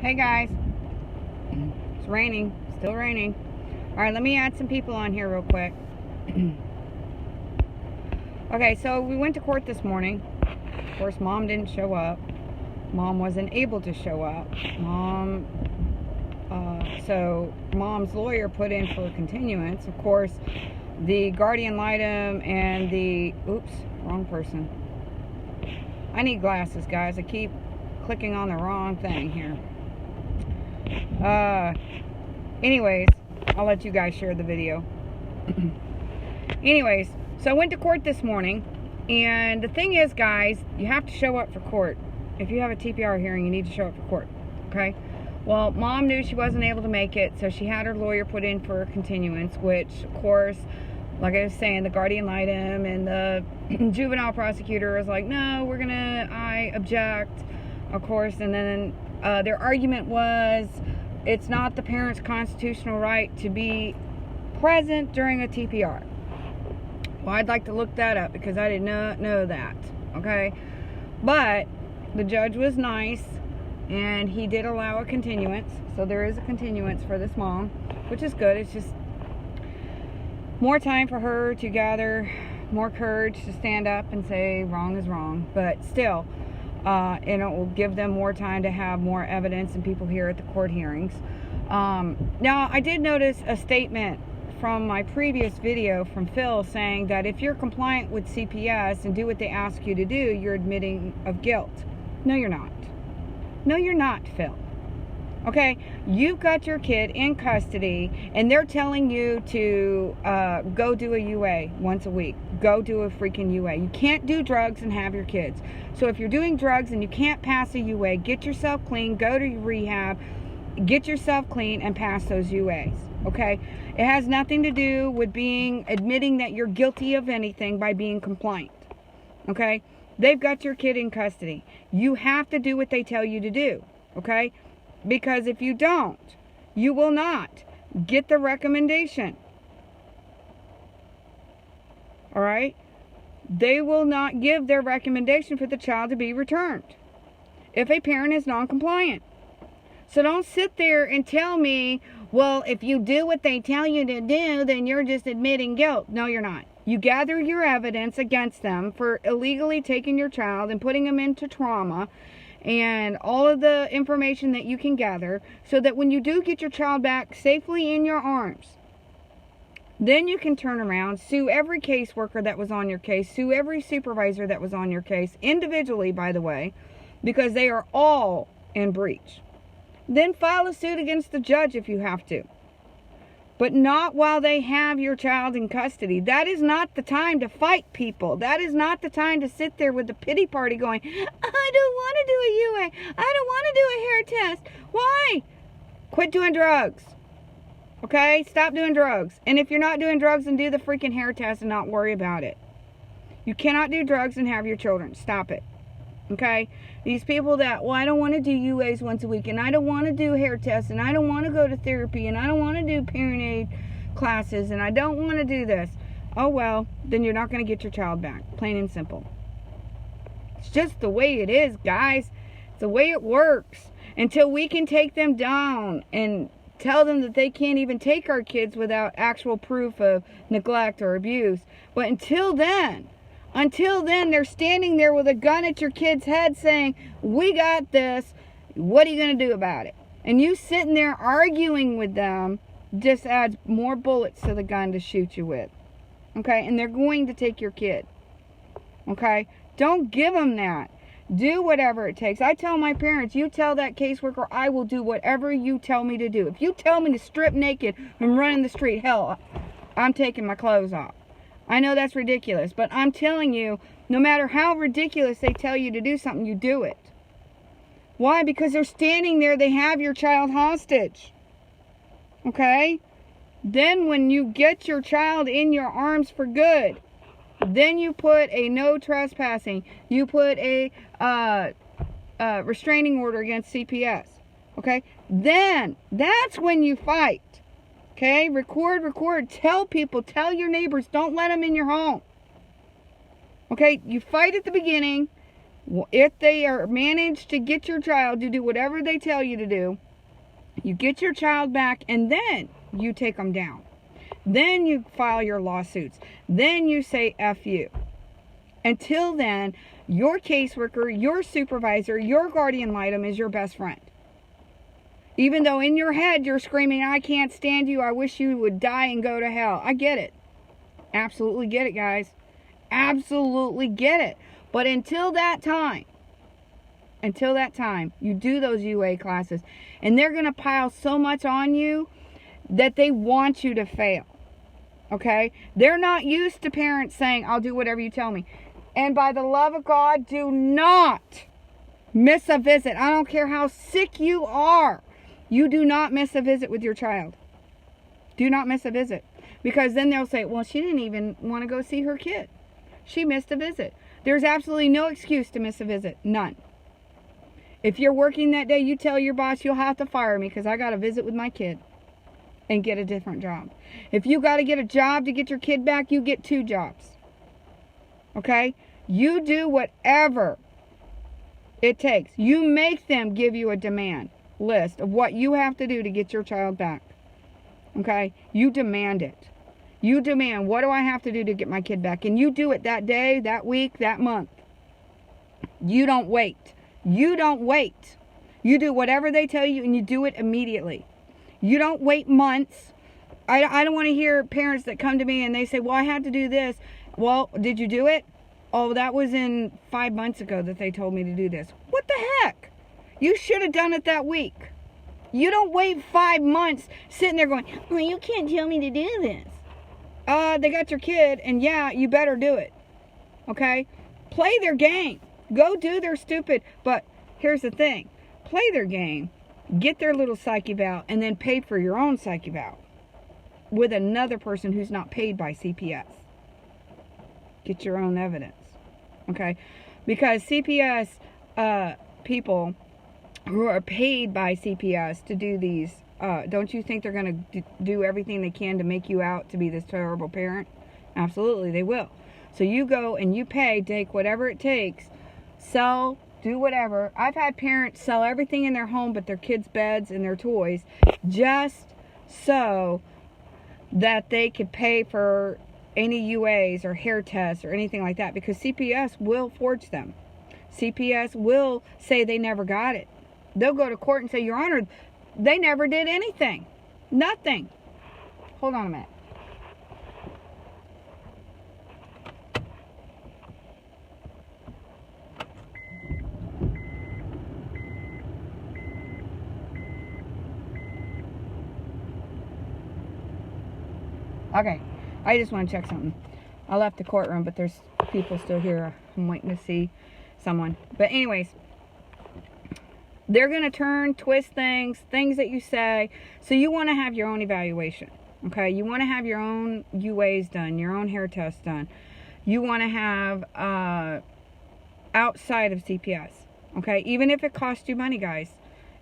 Hey guys, it's raining, still raining. Alright, let me add some people on here real quick. Okay, so we went to court this morning. Of course, Mom didn't show up. Mom wasn't able to show up. So Mom's lawyer put in for a continuance. Of course, the guardian litem and the, oops, wrong person. I need glasses, guys. I keep clicking on the wrong thing here. Anyways, I'll let you guys share the video. Anyways, so I went to court this morning, and the thing is, guys, you have to show up for court. If you have a TPR hearing, you need to show up for court, okay? Well, Mom knew she wasn't able to make it, so she had her lawyer put in for a continuance, which, of course, like I was saying, the guardian litem and the juvenile prosecutor was like, no, I object, of course, and then their argument was it's not the parent's constitutional right to be present during a TPR. Well, I'd like to look that up because I did not know that, okay? But the judge was nice, and he did allow a continuance, so there is a continuance for this mom, which is good. It's just more time for her to gather more courage to stand up and say wrong is wrong, but still, and it will give them more time to have more evidence and people here at the court hearings. Now, I did notice a statement from my previous video from Phil saying that if you're compliant with CPS and do what they ask you to do, you're admitting of guilt. No, you're not. No, you're not, Phil. Okay, you've got your kid in custody, and they're telling you to go do a UA once a week. Go do a freaking UA. You can't do drugs and have your kids. So if you're doing drugs and you can't pass a UA, get yourself clean, go to rehab, get yourself clean, and pass those UAs. Okay? It has nothing to do with admitting that you're guilty of anything by being compliant. Okay? They've got your kid in custody. You have to do what they tell you to do. Okay? Because if you don't, you will not get the recommendation. All right? They will not give their recommendation for the child to be returned if a parent is non-compliant. So don't sit there and tell me, well, if you do what they tell you to do, then you're just admitting guilt. No, you're not. You gather your evidence against them for illegally taking your child and putting them into trauma, and all of the information that you can gather, so that when you do get your child back safely in your arms, then you can turn around, sue every caseworker that was on your case, sue every supervisor that was on your case, individually, by the way, because they are all in breach. Then file a suit against the judge if you have to. But not while they have your child in custody. That is not the time to fight people. That is not the time to sit there with the pity party going, I don't want to do a UA. I don't want to do a hair test. Why? Quit doing drugs. Okay? Stop doing drugs. And if you're not doing drugs, then do the freaking hair test and not worry about it. You cannot do drugs and have your children. Stop it. Okay? These people that, well, I don't want to do UAs once a week, and I don't want to do hair tests, and I don't want to go to therapy, and I don't want to do parent aid classes, and I don't want to do this. Oh, well, then you're not going to get your child back. Plain and simple. It's just the way it is, guys. It's the way it works. Until we can take them down and tell them that they can't even take our kids without actual proof of neglect or abuse. But until then, they're standing there with a gun at your kid's head saying, we got this, what are you going to do about it? And you sitting there arguing with them just adds more bullets to the gun to shoot you with. Okay? And they're going to take your kid. Okay? Don't give them that. Do whatever it takes. I tell my parents, you tell that caseworker, I will do whatever you tell me to do. If you tell me to strip naked and run in the street, hell, I'm taking my clothes off. I know that's ridiculous, but I'm telling you, no matter how ridiculous they tell you to do something, you do it. Why? Because they're standing there, they have your child hostage. Okay? Then when you get your child in your arms for good, then you put a no trespassing. You put a restraining order against CPS. Okay? Then, that's when you fight. Okay, record, tell people, tell your neighbors, don't let them in your home. Okay, you fight at the beginning, If they are managed to get your child to do whatever they tell you to do, you get your child back, and then you take them down. Then you file your lawsuits. Then you say F you. Until then, your caseworker, your supervisor, your guardian ad litem is your best friend. Even though in your head you're screaming, I can't stand you, I wish you would die and go to hell. I get it. Absolutely get it, guys. Absolutely get it. But until that time, you do those UA classes, and they're going to pile so much on you that they want you to fail. Okay? They're not used to parents saying, I'll do whatever you tell me. And by the love of God, do not miss a visit. I don't care how sick you are. You do not miss a visit with your child. Do not miss a visit. Because then they'll say, well, she didn't even want to go see her kid. She missed a visit. There's absolutely no excuse to miss a visit. None. If you're working that day, you tell your boss, you'll have to fire me because I got to visit with my kid and get a different job. If you got to get a job to get your kid back, you get 2 jobs. Okay? You do whatever it takes. You make them give you a demand list of what you have to do to get your child back. Okay? You demand it. You demand, what do I have to do to get my kid back? And you do it that day, that week, that month. You don't wait. You don't wait. You do whatever they tell you, and you do it immediately. You don't wait months. I don't want to hear parents that come to me and they say, well, I had to do this. Well, did you do it? Oh, that was in 5 months ago that they told me to do this. What the heck? You should have done it that week. You don't wait 5 months sitting there going, well, you can't tell me to do this. They got your kid, and yeah, you better do it. Okay? Play their game. Go do their stupid, but here's the thing. Play their game, get their little psych eval, and then pay for your own psych eval with another person who's not paid by CPS. Get your own evidence. Okay? Because CPS people who are paid by CPS to do these, don't you think they're going to do everything they can to make you out to be this terrible parent? Absolutely, they will. So you go and you pay, take whatever it takes, sell, do whatever. I've had parents sell everything in their home but their kids' beds and their toys just so that they could pay for any UAs or hair tests or anything like that, because CPS will forge them. CPS will say they never got it. They'll go to court and say, Your Honor, they never did anything. Nothing. Hold on a minute. Okay, I just want to check something. I left the courtroom, but there's people still here. I'm waiting to see someone. But anyways, they're going to turn, twist things that you say. So you want to have your own evaluation. Okay, you want to have your own UAs done, your own hair tests done. You want to have outside of CPS. Okay, even if it costs you money, guys,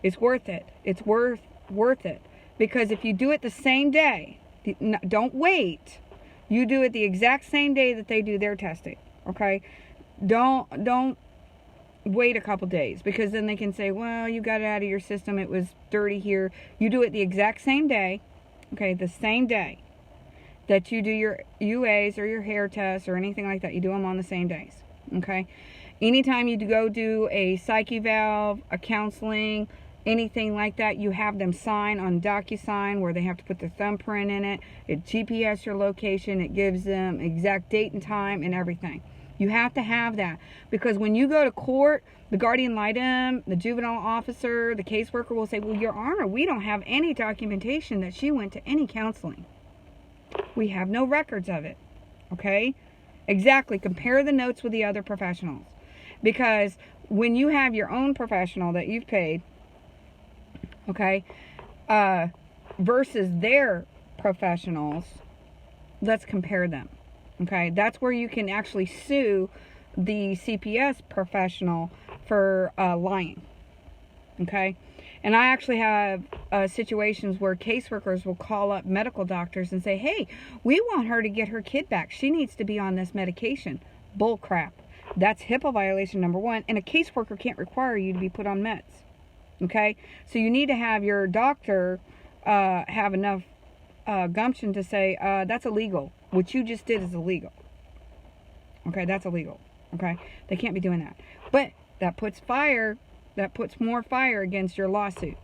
it's worth it. It's worth it. Because if you do it the same day, don't wait. You do it the exact same day that they do their testing. Okay? Don't wait a couple days, because then they can say, well, you got it out of your system. It was dirty here. You do it the exact same day. Okay? The same day that you do your UAs or your hair tests or anything like that. You do them on the same days. Okay? Anytime you go do a psych eval, a counseling, anything like that, you have them sign on DocuSign where they have to put their thumbprint in it. It GPS your location. It gives them exact date and time and everything. You have to have that, because when you go to court, the guardian ad litem, the juvenile officer, the caseworker will say, well, Your Honor, we don't have any documentation that she went to any counseling. We have no records of it. Okay? Exactly. Compare the notes with the other professionals. Because when you have your own professional that you've paid, okay, versus their professionals, let's compare them. Okay, that's where you can actually sue the CPS professional for lying. Okay, and I actually have situations where caseworkers will call up medical doctors and say, hey, we want her to get her kid back. She needs to be on this medication. Bull crap. That's HIPAA violation number one. And a caseworker can't require you to be put on meds. Okay? So you need to have your doctor have enough gumption to say, that's illegal. What you just did is illegal. Okay? That's illegal. Okay? They can't be doing that. But that puts more fire against your lawsuit.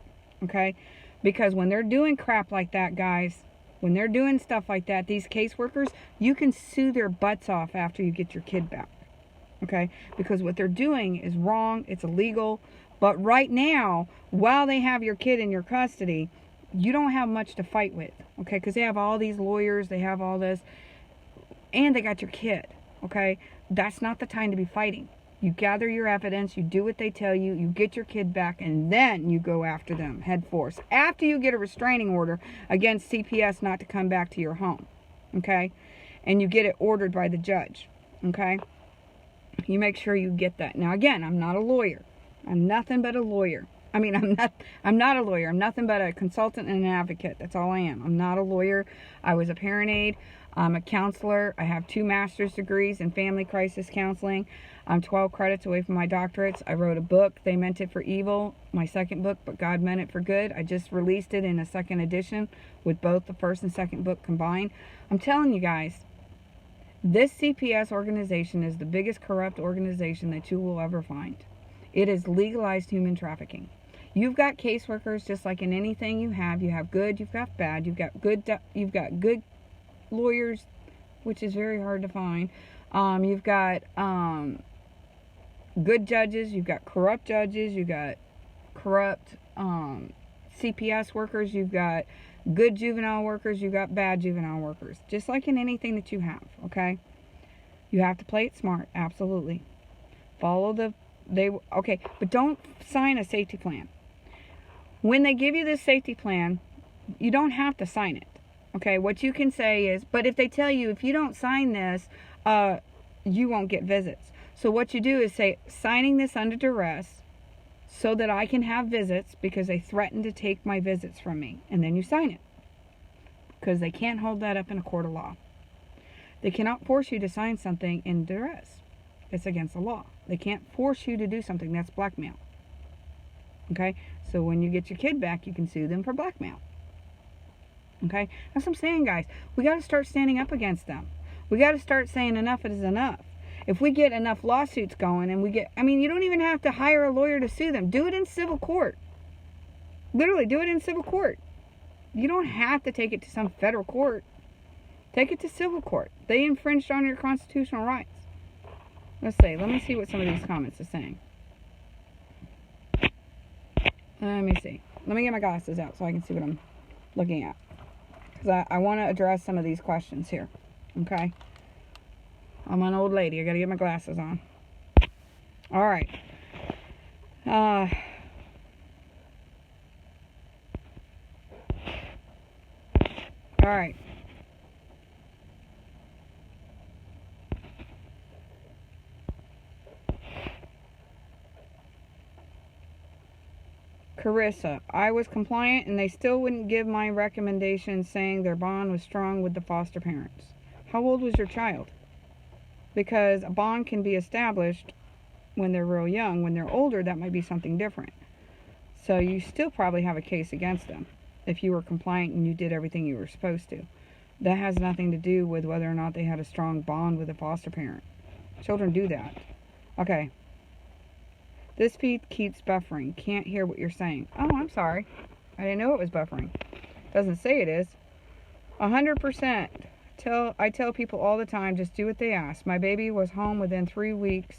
Okay? Because when they're doing crap like that, guys, when they're doing stuff like that, these caseworkers, you can sue their butts off after you get your kid back. Okay? Because what they're doing is wrong. It's illegal. But right now, while they have your kid in your custody, you don't have much to fight with. Okay? Because they have all these lawyers. They have all this. And they got your kid. Okay? That's not the time to be fighting. You gather your evidence, you do what they tell you, you get your kid back, and then you go after them, head force. After you get a restraining order against CPS not to come back to your home, okay? And you get it ordered by the judge, okay? You make sure you get that. Now, again, I'm not a lawyer. I'm nothing but a lawyer. I mean, I'm not a lawyer. I'm nothing but a consultant and an advocate. That's all I am. I'm not a lawyer. I was a parent aide. I'm a counselor. I have 2 master's degrees in family crisis counseling. I'm 12 credits away from my doctorates. I wrote a book, They Meant It for Evil, my second book, But God Meant It for Good. I just released it in a second edition with both the first and second book combined. I'm telling you guys, this CPS organization is the biggest corrupt organization that you will ever find. It is legalized human trafficking. You've got caseworkers just like in anything you have. You have good, you've got bad, you've got good lawyers, which is very hard to find. You've got good judges, you've got corrupt judges, you've got corrupt CPS workers, you've got good juvenile workers, you've got bad juvenile workers. Just like in anything that you have, okay? You have to play it smart, absolutely. Okay, but don't sign a safety plan. When they give you this safety plan, you don't have to sign it. Okay, what you can say is, but if they tell you, if you don't sign this, you won't get visits. So what you do is say, signing this under duress so that I can have visits because they threatened to take my visits from me. And then you sign it. Because they can't hold that up in a court of law. They cannot force you to sign something in duress. It's against the law. They can't force you to do something. That's blackmail. Okay? So when you get your kid back, you can sue them for blackmail. Okay? That's what I'm saying, guys. We got to start standing up against them. We got to start saying enough is enough. If we get enough lawsuits going and you don't even have to hire a lawyer to sue them. Do it in civil court. Literally, do it in civil court. You don't have to take it to some federal court. Take it to civil court. They infringed on your constitutional rights. Let's see. Let me see what some of these comments are saying. Let me see. Let me get my glasses out so I can see what I'm looking at. Because I want to address some of these questions here. Okay? I'm an old lady. I got to get my glasses on. All right. All right. Carissa, I was compliant and they still wouldn't give my recommendation saying their bond was strong with the foster parents. How old was your child? Because a bond can be established when they're real young. When they're older, that might be something different. So you still probably have a case against them if you were compliant and you did everything you were supposed to. That has nothing to do with whether or not they had a strong bond with a foster parent. Children do that. Okay. This feed keeps buffering. Can't hear what you're saying. Oh, I'm sorry. I didn't know it was buffering. Doesn't say it is. 100%. I tell people all the time, just do what they ask. My baby was home within 3 weeks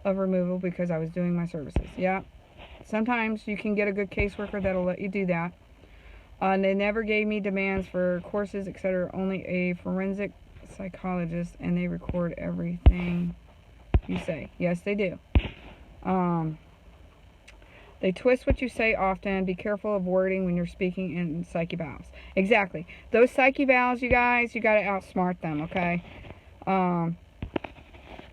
of removal because I was doing my services. Yeah. Sometimes you can get a good caseworker that'll let you do that. They never gave me demands for courses, etc. Only a forensic psychologist, and they record everything you say. Yes, they do. They twist what you say often. Be careful of wording when you're speaking in psyche vowels. Exactly. Those psyche vowels, you guys, you got to outsmart them, okay?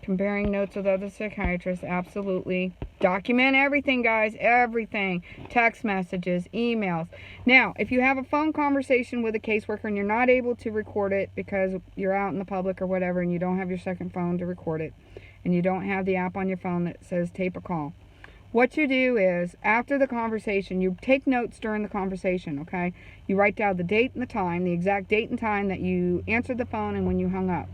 Comparing notes with other psychiatrists, absolutely. Document everything, guys, everything. Text messages, emails. Now, if you have a phone conversation with a caseworker and you're not able to record it because you're out in the public or whatever and you don't have your second phone to record it and you don't have the app on your phone that says tape a call, what you do is, after the conversation, you take notes during the conversation, okay? You write down the date and the time, the exact date and time that you answered the phone and when you hung up.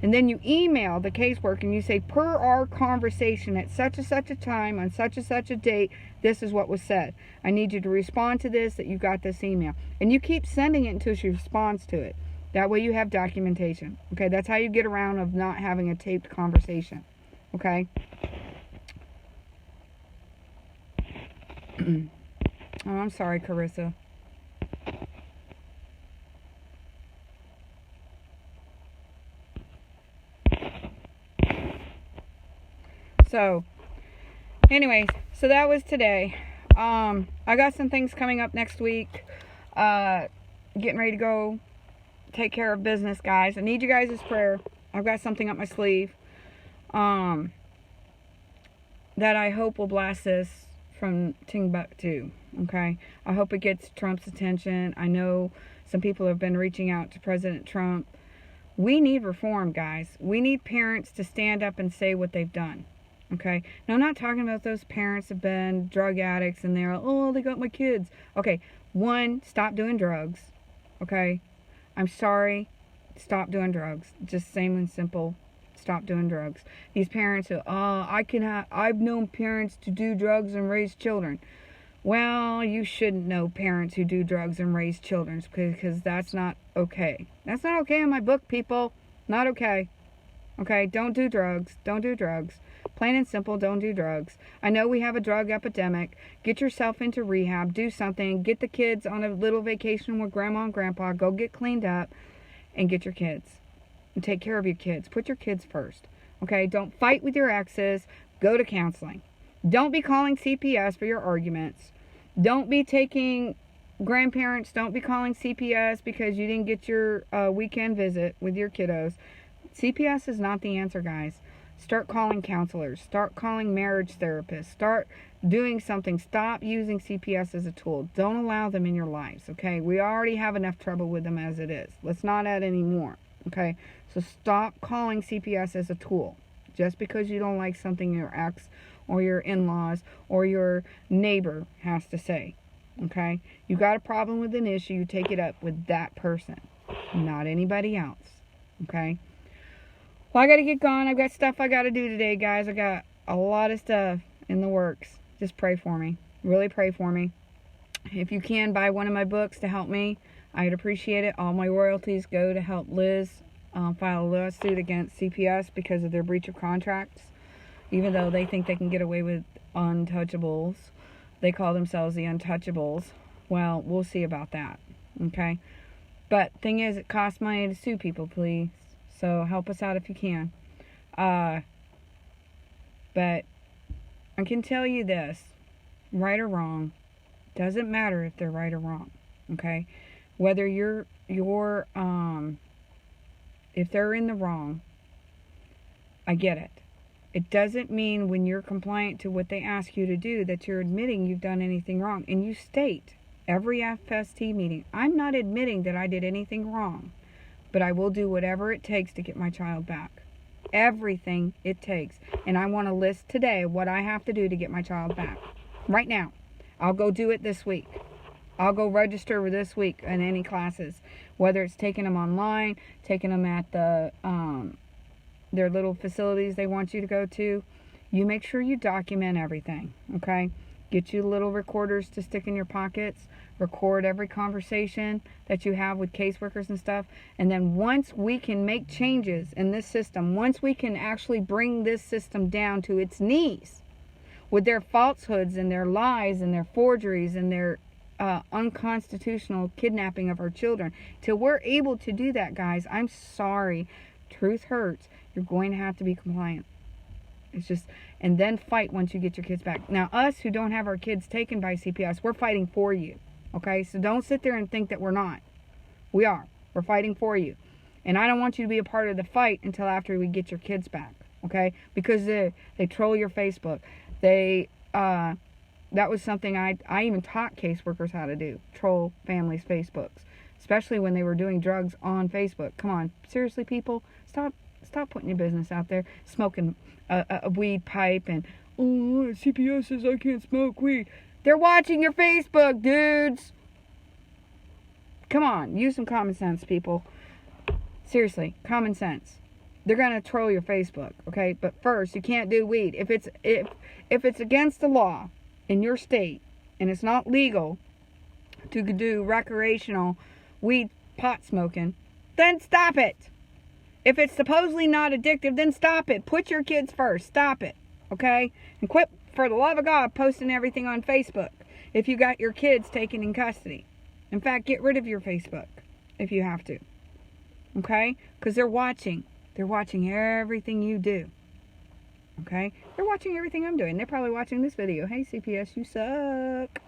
And then you email the caseworker and you say, per our conversation at such and such a time on such and such a date, this is what was said. I need you to respond to this, that you got this email. And you keep sending it until she responds to it. That way you have documentation. Okay, that's how you get around of not having a taped conversation. Okay? Oh, I'm sorry, Carissa. So, anyways, so that was today. I got some things coming up next week. Getting ready to go take care of business, guys. I need you guys' prayer. I've got something up my sleeve that I hope will blast this from Timbuktu. Okay? I hope it gets Trump's attention. I know some people have been reaching out to President Trump. We need reform, guys. We need parents to stand up and say what they've done. Okay? Now, I'm not talking about those parents have been drug addicts and they're, oh, they got my kids. Okay, one, stop doing drugs. Okay? I'm sorry. Stop doing drugs. Just same and simple. Stop doing drugs. These parents who, I've known parents to do drugs and raise children. Well, you shouldn't know parents who do drugs and raise children because that's not okay. That's not okay in my book, people. Not okay. Okay? Don't do drugs. Don't do drugs. Plain and simple, don't do drugs. I know we have a drug epidemic. Get yourself into rehab. Do something. Get the kids on a little vacation with grandma and grandpa. Go get cleaned up and get your kids. And take care of your kids. Put your kids first. Okay? Don't fight with your exes. Go to counseling. Don't be calling CPS for your arguments. Don't be taking grandparents. Don't be calling CPS because you didn't get your weekend visit with your kiddos. CPS is not the answer, guys. Start calling counselors. Start calling marriage therapists. Start doing something. Stop using CPS as a tool. Don't allow them in your lives, okay? We already have enough trouble with them as it is. Let's not add any more, okay? So stop calling CPS as a tool. Just because you don't like something your ex or your in-laws or your neighbor has to say, okay? You got a problem with an issue, you take it up with that person, not anybody else, okay? Well, I got to get going. I've got stuff I got to do today, guys. I got a lot of stuff in the works. Just pray for me. Really pray for me. If you can, buy one of my books to help me. I'd appreciate it. All my royalties go to help Liz file a lawsuit against CPS because of their breach of contracts. Even though they think they can get away with untouchables. They call themselves the untouchables. Well, we'll see about that. Okay? But thing is, it costs money to sue people, please. So help us out if you can. But I can tell you this, right or wrong, doesn't matter if they're right or wrong. Okay? Whether if they're in the wrong, I get it. It doesn't mean when you're compliant to what they ask you to do that you're admitting you've done anything wrong. And you state every FST meeting, I'm not admitting that I did anything wrong. But I will do whatever it takes to get my child back. Everything it takes. And I want to list today what I have to do to get my child back. Right now. I'll go do it this week. I'll go register this week in any classes. Whether it's taking them online, taking them at the their little facilities they want you to go to. You make sure you document everything. Okay? Get you little recorders to stick in your pockets. Record every conversation that you have with caseworkers and stuff. And then once we can make changes in this system, once we can actually bring this system down to its knees with their falsehoods and their lies and their forgeries and their unconstitutional kidnapping of our children, till we're able to do that, guys, I'm sorry. Truth hurts. You're going to have to be compliant. It's just, and then fight once you get your kids back. Now, us who don't have our kids taken by CPS, we're fighting for you. Okay? So don't sit there and think that we're not. We are. We're fighting for you. And I don't want you to be a part of the fight until after we get your kids back. okay? Because they troll your Facebook. That was something I even taught caseworkers how to do, troll families' Facebooks, especially when they were doing drugs on Facebook. Come on, seriously, people, stop putting your business out there, smoking a weed pipe and, oh, CPS says I can't smoke weed. They're watching your Facebook, dudes. Come on, use some common sense, people. Seriously, common sense. They're gonna troll your Facebook, okay? But first, you can't do weed. If it's against the law in your state and it's not legal to do recreational weed pot smoking, then stop it. If it's supposedly not addictive, then stop it. Put your kids first. Stop it, okay? And quit, for the love of God, posting everything on Facebook if you got your kids taken in custody. In fact, get rid of your Facebook if you have to, okay? Because they're watching. They're watching everything you do, okay? They're watching everything I'm doing. They're probably watching this video. Hey, CPS, you suck,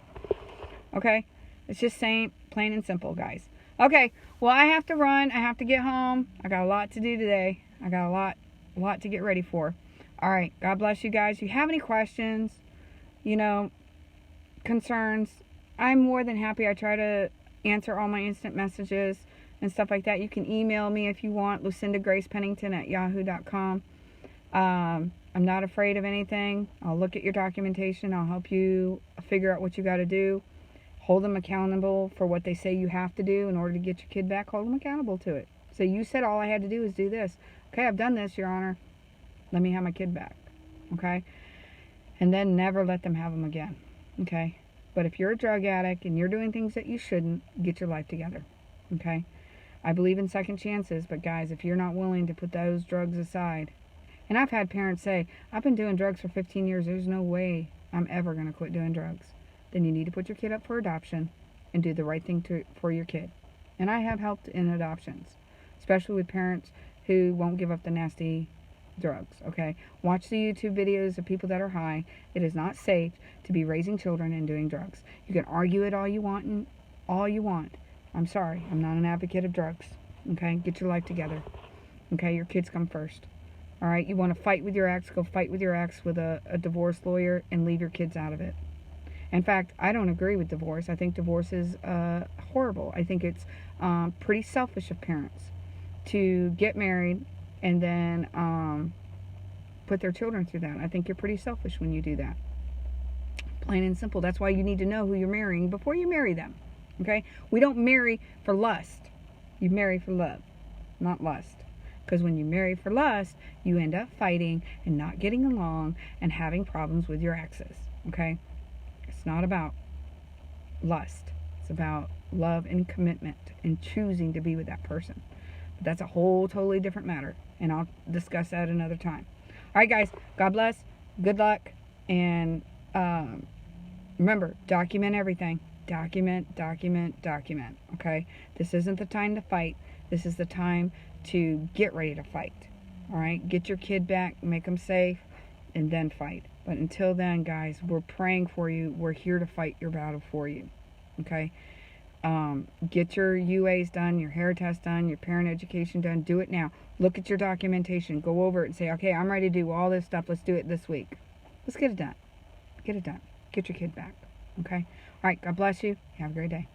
okay? It's just saying, plain and simple, guys. Okay, well, I have to run. I have to get home. I got a lot to do today. I got a lot to get ready for. All right, God bless you guys. If you have any questions, concerns, I'm more than happy. I try to answer all my instant messages and stuff like that. You can email me if you want, LucindaGracePennington@yahoo.com. I'm not afraid of anything. I'll look at your documentation. I'll help you figure out what you got to do. Hold them accountable for what they say you have to do in order to get your kid back. Hold them accountable to it. So you said all I had to do is do this. Okay, I've done this, Your Honor. Let me have my kid back. Okay? And then never let them have them again. Okay? But if you're a drug addict and you're doing things that you shouldn't, get your life together. Okay? I believe in second chances, but guys, if you're not willing to put those drugs aside, and I've had parents say, I've been doing drugs for 15 years, there's no way I'm ever going to quit doing drugs. Then you need to put your kid up for adoption and do the right thing for your kid. And I have helped in adoptions, especially with parents who won't give up the nasty drugs, okay? Watch the YouTube videos of people that are high. It is not safe to be raising children and doing drugs. You can argue it all you want and all you want. I'm sorry, I'm not an advocate of drugs, okay? Get your life together, okay? Your kids come first, all right? You want to fight with your ex, go fight with your ex with a divorce lawyer and leave your kids out of it. In fact, I don't agree with divorce. I think divorce is horrible. I think it's pretty selfish of parents to get married and then put their children through that. I think you're pretty selfish when you do that. Plain and simple. That's why you need to know who you're marrying before you marry them. Okay? We don't marry for lust. You marry for love, not lust. Because when you marry for lust, you end up fighting and not getting along and having problems with your exes. Okay? It's not about lust. It's about love and commitment and choosing to be with that person. But that's a whole totally different matter. And I'll discuss that another time. All right, guys. God bless. Good luck. And remember, document everything. Document. Okay? This isn't the time to fight. This is the time to get ready to fight. All right? Get your kid back. Make them safe. And then fight. But until then, guys, we're praying for you. We're here to fight your battle for you. Okay? Get your UAs done, your hair test done, your parent education done. Do it now. Look at your documentation. Go over it and say, okay, I'm ready to do all this stuff. Let's do it this week. Let's get it done. Get it done. Get your kid back. Okay? All right. God bless you. Have a great day.